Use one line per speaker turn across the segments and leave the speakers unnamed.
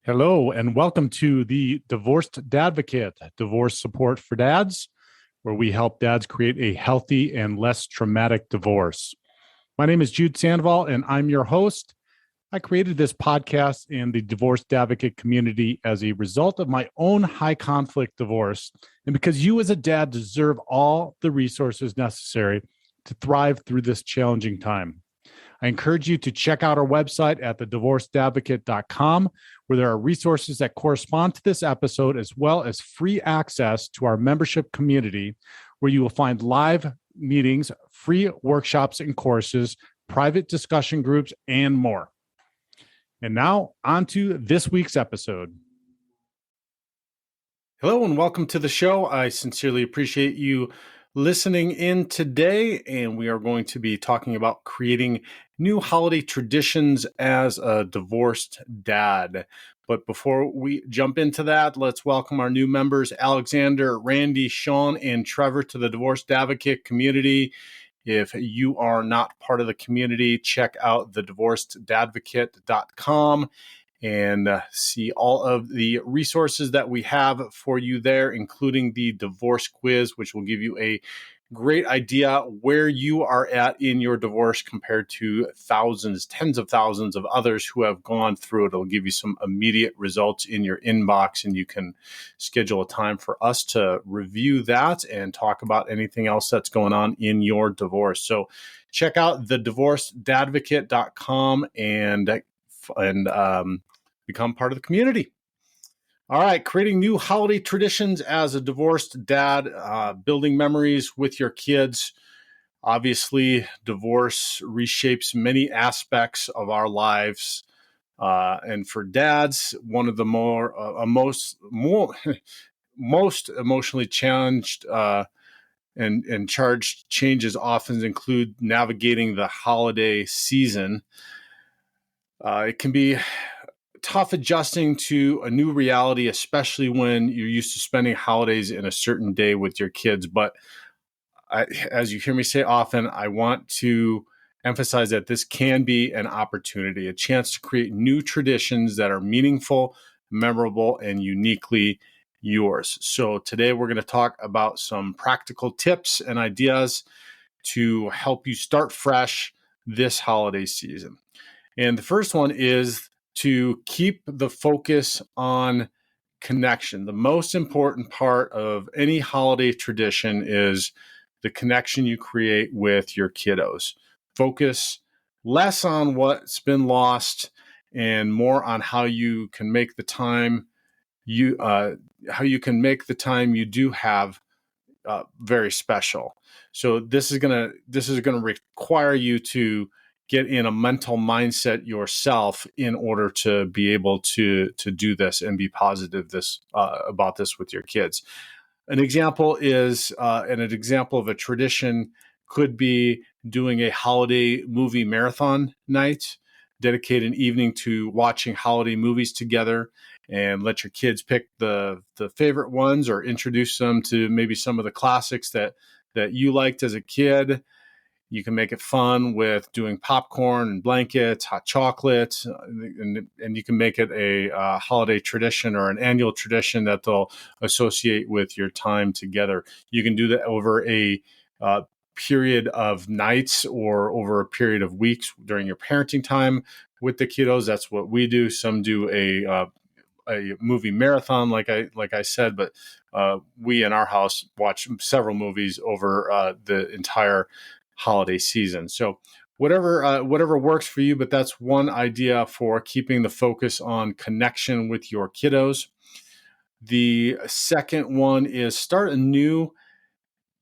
Hello, and welcome to the Divorced Dadvocate, divorce support for dads, where we help dads create a healthy and less traumatic divorce. My name is Jude Sandoval, and I'm your host. I created this podcast and the Divorced Advocate community as a result of my own high conflict divorce, and because you as a dad deserve all the resources necessary to thrive through this challenging time. I encourage you to check out our website at thedivorcedadvocate.com, where there are resources that correspond to this episode, as well as free access to our membership community, where you will find live meetings, free workshops and courses, private discussion groups, and more. And now, on to this week's episode. Hello, and welcome to the show. I sincerely appreciate you listening in today, and we are going to be talking about creating new holiday traditions as a divorced dad. But before we jump into that, let's welcome our new members, Alexander, Randy, Sean, and Trevor, to the Divorced Advocate community. If you are not part of the community, check out thedivorceddadvocate.com and see all of the resources that we have for you there, including the divorce quiz, which will give you a great idea where you are at in your divorce compared to thousands, tens of thousands of others who have gone through it. It'll give you some immediate results in your inbox, and you can schedule a time for us to review that and talk about anything else that's going on in your divorce. So check out thedivorceddadvocate.com and become part of the community. All right, creating new holiday traditions as a divorced dad, building memories with your kids. Obviously, divorce reshapes many aspects of our lives. And for dads, one of the most emotionally challenged and charged changes often include navigating the holiday season. It can be tough adjusting to a new reality, especially when you're used to spending holidays in a certain day with your kids. But as you hear me say often, I want to emphasize that this can be an opportunity, a chance to create new traditions that are meaningful, memorable, and uniquely yours. So today we're going to talk about some practical tips and ideas to help you start fresh this holiday season. And the first one is to keep the focus on connection. The most important part of any holiday tradition is the connection you create with your kiddos. Focus less on what's been lost and more on how you can make the time you do have very special. So this is gonna require you to get in a mental mindset yourself in order to be able to do this and be positive about this with your kids. An example is an example of a tradition could be doing a holiday movie marathon night. Dedicate an evening to watching holiday movies together, and let your kids pick the favorite ones or introduce them to maybe some of the classics that you liked as a kid. You can make it fun with doing popcorn and blankets, hot chocolate, and you can make it a holiday tradition or an annual tradition that they'll associate with your time together. You can do that over a period of nights or over a period of weeks during your parenting time with the kiddos. That's what we do. Some do a movie marathon, like I said, but we in our house watch several movies over the entire holiday season. So whatever works for you, but that's one idea for keeping the focus on connection with your kiddos. The second one is start a new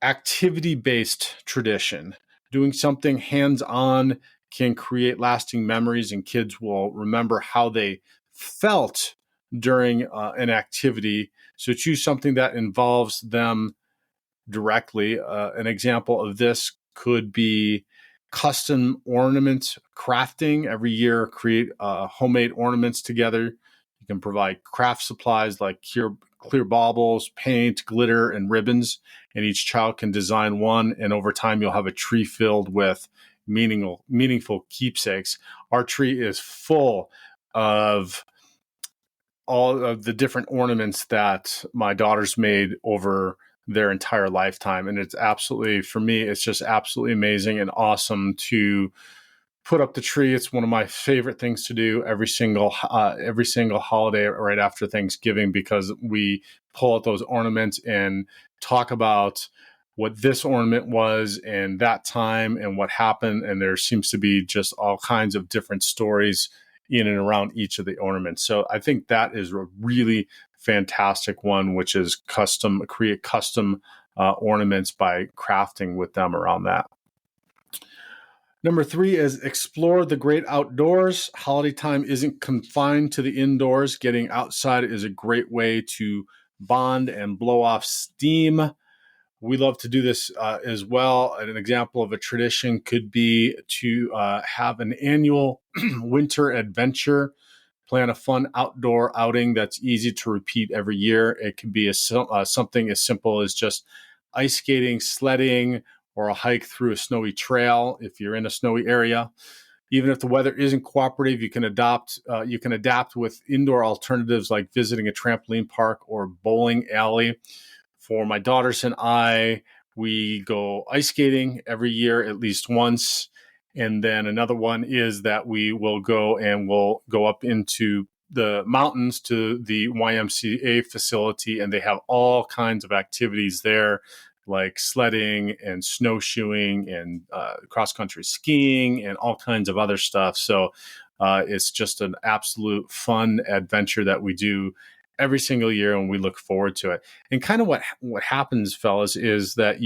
activity-based tradition. Doing something hands-on can create lasting memories, and kids will remember how they felt during an activity. So choose something that involves them directly. An example of this could be custom ornament crafting. Every year, create homemade ornaments together. You can provide craft supplies like clear baubles, paint, glitter, and ribbons, and each child can design one, and over time you'll have a tree filled with meaningful keepsakes. Our tree is full of all of the different ornaments that my daughters made over their entire lifetime. And it's absolutely, for me, it's just absolutely amazing and awesome to put up the tree. It's one of my favorite things to do every single holiday right after Thanksgiving, because we pull out those ornaments and talk about what this ornament was and that time and what happened. And there seems to be just all kinds of different stories in and around each of the ornaments. So I think that is a really fantastic one, which is create custom ornaments by crafting with them around that. Number 3 is explore the great outdoors. Holiday time isn't confined to the indoors. Getting outside is a great way to bond and blow off steam. We love to do this as well. An example of a tradition could be to have an annual winter adventure. Plan a fun outdoor outing that's easy to repeat every year. It could be something as simple as just ice skating, sledding, or a hike through a snowy trail if you're in a snowy area. Even if the weather isn't cooperative, you can adapt with indoor alternatives like visiting a trampoline park or bowling alley. For my daughters and I, we go ice skating every year at least once. And then another one is that we'll go up into the mountains to the YMCA facility, and they have all kinds of activities there, like sledding and snowshoeing and cross-country skiing and all kinds of other stuff. So it's just an absolute fun adventure that we do every single year, and we look forward to it. And kind of what happens, fellas, is that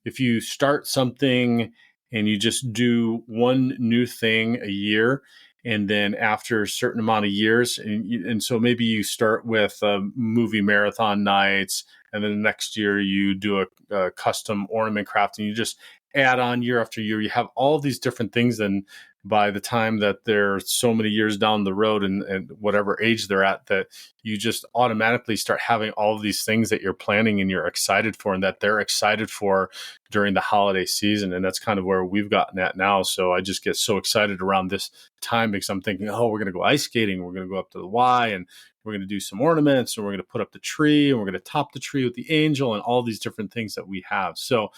if you start something and you just do one new thing a year, and then after a certain amount of years, and so maybe you start with movie marathon nights, and then the next year you do a custom ornament craft, and you just add on year after year. You have all these different things, and by the time that they're so many years down the road and whatever age they're at, that you just automatically start having all of these things that you're planning and you're excited for and that they're excited for during the holiday season. And that's kind of where we've gotten at now. So I just get so excited around this time because I'm thinking, oh, we're going to go ice skating. We're going to go up to the Y, and we're going to do some ornaments, and we're going to put up the tree, and we're going to top the tree with the angel and all these different things that we have. So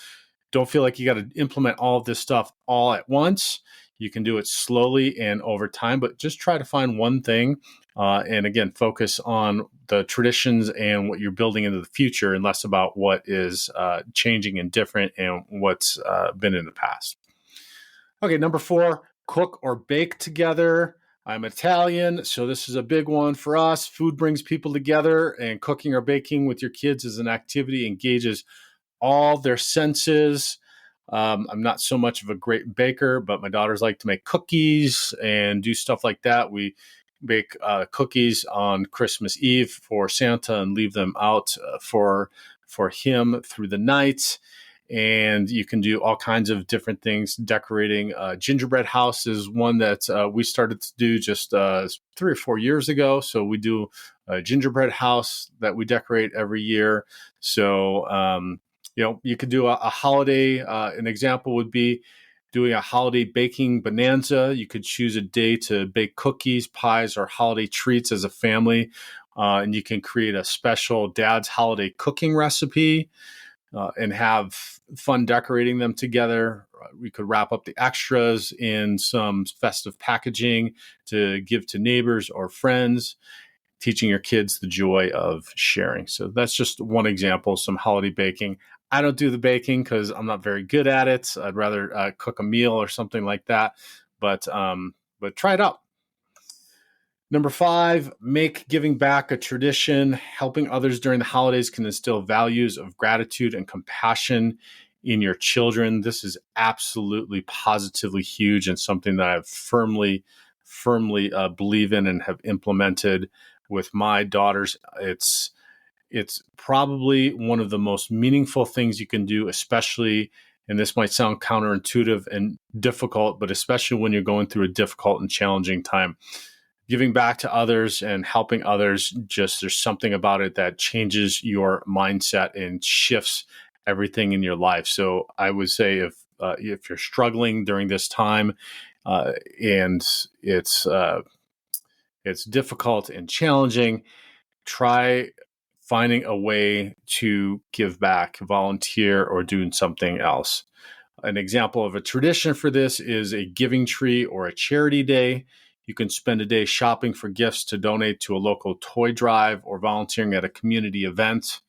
don't feel like you got to implement all of this stuff all at once. You can do it slowly and over time, but just try to find one thing. And again, focus on the traditions and what you're building into the future, and less about what is changing and different and what's been in the past. Okay, number 4, cook or bake together. I'm Italian, so this is a big one for us. Food brings people together, and cooking or baking with your kids is an activity engages all their senses. I'm not so much of a great baker, but my daughters like to make cookies and do stuff like that. We bake cookies on Christmas Eve for Santa and leave them out for him through the night. And you can do all kinds of different things. Decorating gingerbread house is one that we started to do just 3 or 4 years ago. So we do a gingerbread house that we decorate every year. So, you could do a holiday. An example would be doing a holiday baking bonanza. You could choose a day to bake cookies, pies, or holiday treats as a family. And you can create a special dad's holiday cooking recipe and have fun decorating them together. We could wrap up the extras in some festive packaging to give to neighbors or friends, teaching your kids the joy of sharing. So that's just one example, some holiday baking. I don't do the baking because I'm not very good at it. I'd rather cook a meal or something like that. But try it out. Number 5, make giving back a tradition. Helping others during the holidays can instill values of gratitude and compassion in your children. This is absolutely positively huge and something that I firmly believe in and have implemented with my daughters. It's probably one of the most meaningful things you can do, especially, and this might sound counterintuitive and difficult, but especially when you're going through a difficult and challenging time. Giving back to others and helping others, there's something about it that changes your mindset and shifts everything in your life. So I would say if you're struggling during this time and it's it's difficult and challenging, try finding a way to give back, volunteer, or doing something else. An example of a tradition for this is a giving tree or a charity day. You can spend a day shopping for gifts to donate to a local toy drive or volunteering at a community event.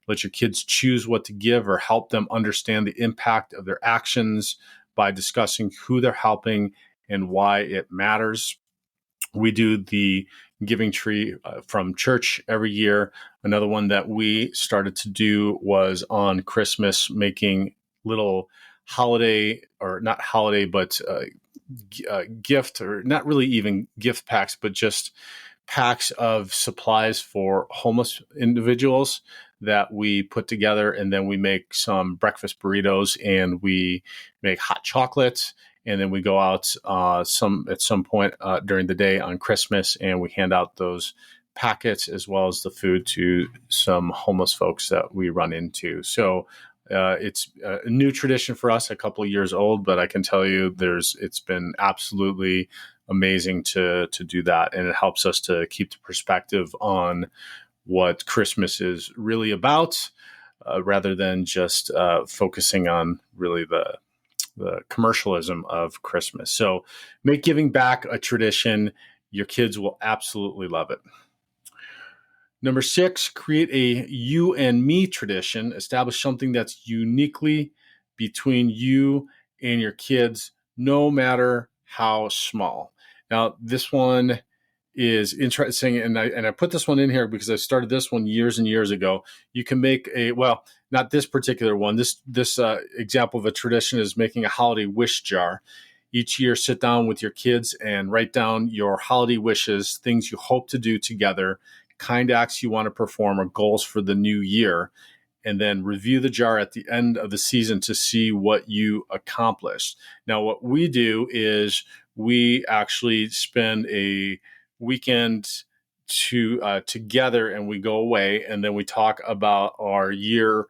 Let your kids choose what to give or help them understand the impact of their actions by discussing who they're helping and why it matters. We do the giving tree from church every year. Another one that we started to do was on Christmas, making little holiday, or not holiday, but gift, or not really even gift packs, but just packs of supplies for homeless individuals that we put together. And then we make some breakfast burritos, and we make hot chocolate. And then we go out at some point during the day on Christmas, and we hand out those packets as well as the food to some homeless folks that we run into. So it's a new tradition for us, a couple of years old, but I can tell you it's been absolutely amazing to do that. And it helps us to keep the perspective on what Christmas is really about, rather than just focusing on really the commercialism of Christmas. So make giving back a tradition. Your kids will absolutely love it. Number 6, create a you and me tradition. Establish something that's uniquely between you and your kids, no matter how small. Now, this one is interesting, and I put this one in here because I started this one years and years ago. You can make not this particular one. This example of a tradition is making a holiday wish jar. Each year, sit down with your kids and write down your holiday wishes, things you hope to do together, kind acts you want to perform, or goals for the new year, and then review the jar at the end of the season to see what you accomplished. Now, what we do is we actually spend a weekend together, and we go away, and then we talk about our year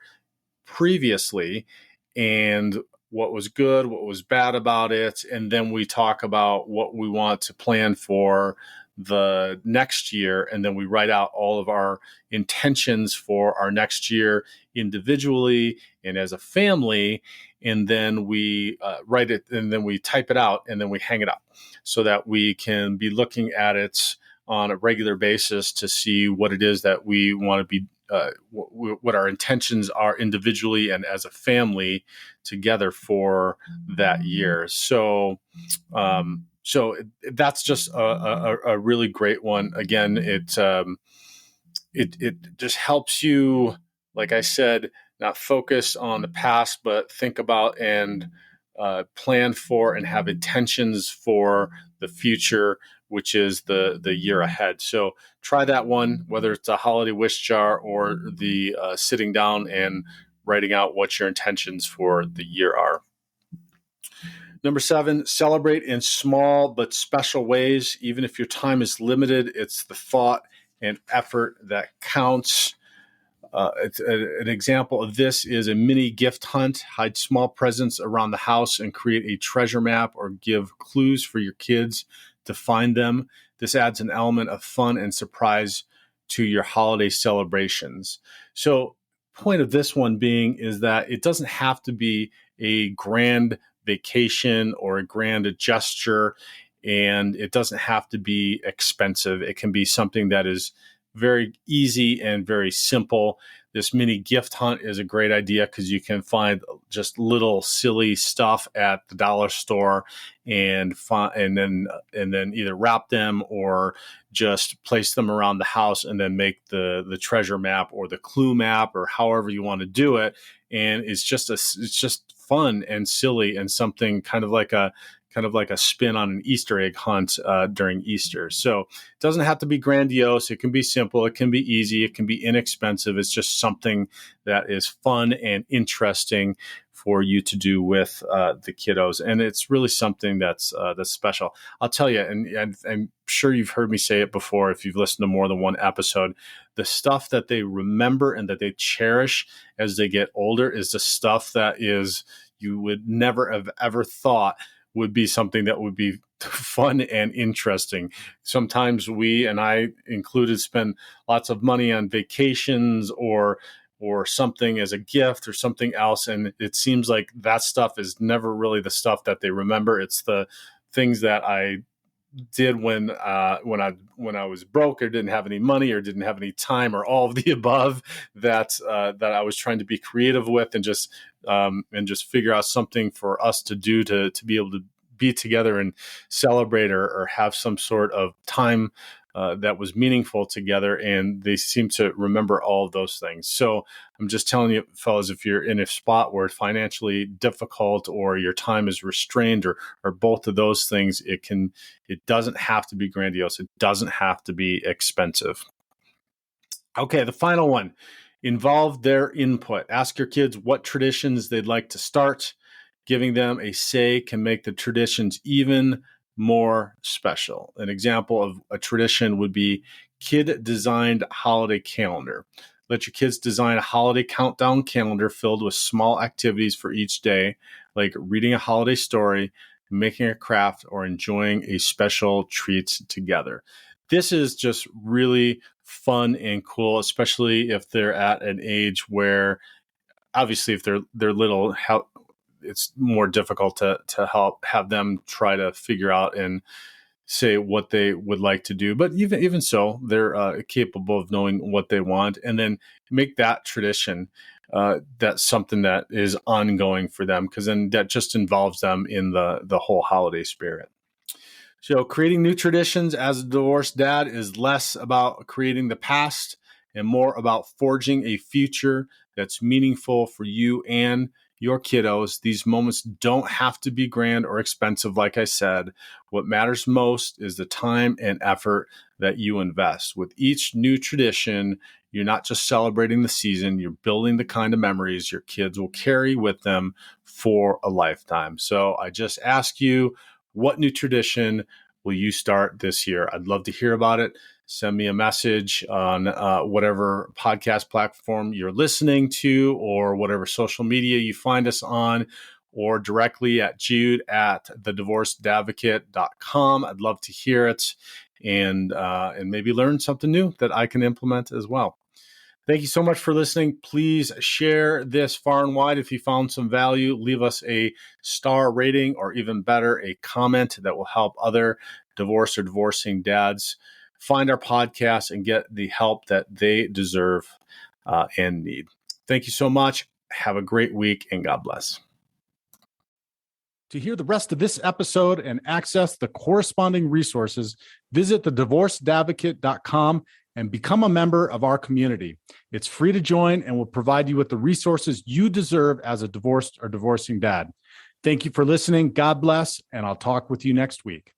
previously and what was good, what was bad about it, and then we talk about what we want to plan for the next year, and then we write out all of our intentions for our next year individually and as a family, and then we write it, and then we type it out, and then we hang it up so that we can be looking at it on a regular basis to see what it is that we want to be, what our intentions are individually and as a family together for that year. So that's just a really great one. Again, it just helps you, like I said, not focus on the past, but think about and plan for and have intentions for the future, which is the year ahead. So try that one, whether it's a holiday wish jar or the sitting down and writing out what your intentions for the year are. Number 7, celebrate in small but special ways. Even if your time is limited, it's the thought and effort that counts. An example of this is a mini gift hunt. Hide small presents around the house and create a treasure map, or give clues for your kids to find them. This adds an element of fun and surprise to your holiday celebrations. So, point of this one being is that it doesn't have to be a grand vacation or a grand gesture, and it doesn't have to be expensive. It can be something that is very easy and very simple. This mini gift hunt is a great idea because you can find just little silly stuff at the dollar store and then either wrap them or just place them around the house, and then make the treasure map or the clue map, or however you want to do it. And it's just fun and silly, and something kind of like a spin on an Easter egg hunt during Easter. So it doesn't have to be grandiose. It can be simple. It can be easy. It can be inexpensive. It's just something that is fun and interesting for you to do with the kiddos. And it's really something that's special. I'll tell you, and I'm sure you've heard me say it before if you've listened to more than one episode, the stuff that they remember and that they cherish as they get older is the stuff that is you would never have ever thought would be something that would be fun and interesting. Sometimes we, and I included, spend lots of money on vacations or something as a gift or something else, and it seems like that stuff is never really the stuff that they remember. It's the things that I did when I was broke or didn't have any money or didn't have any time or all of the above that I was trying to be creative with and just figure out something for us to do to be able to be together and celebrate or have some sort of time that was meaningful together. And they seem to remember all of those things. So I'm just telling you, fellas, if you're in a spot where it's financially difficult or your time is restrained or both of those things, it doesn't have to be grandiose. It doesn't have to be expensive. Okay, the final one, involve their input. Ask your kids what traditions they'd like to start. Giving them a say can make the traditions even more special. An example of a tradition would be kid-designed holiday calendar. Let your kids design a holiday countdown calendar filled with small activities for each day, like reading a holiday story, making a craft, or enjoying a special treat together. This is just really fun and cool, especially if they're at an age where, obviously, if they're little, it's more difficult to help have them try to figure out and say what they would like to do. But even so, they're capable of knowing what they want, and then make that tradition. That's something that is ongoing for them, because then that just involves them in the whole holiday spirit. So creating new traditions as a divorced dad is less about creating the past and more about forging a future that's meaningful for you and your kiddos. These moments don't have to be grand or expensive, like I said. What matters most is the time and effort that you invest. With each new tradition, you're not just celebrating the season, you're building the kind of memories your kids will carry with them for a lifetime. So I just ask you, what new tradition will you start this year? I'd love to hear about it. Send me a message on whatever podcast platform you're listening to or whatever social media you find us on, or directly at jude@thedivorcedadvocate.com. I'd love to hear it and maybe learn something new that I can implement as well. Thank you so much for listening. Please share this far and wide. If you found some value, leave us a star rating, or even better, a comment that will help other divorced or divorcing dads find our podcast and get the help that they deserve and need. Thank you so much. Have a great week, and God bless. To hear the rest of this episode and access the corresponding resources, visit thedivorcedadvocate.com and become a member of our community. It's free to join and will provide you with the resources you deserve as a divorced or divorcing dad. Thank you for listening. God bless, and I'll talk with you next week.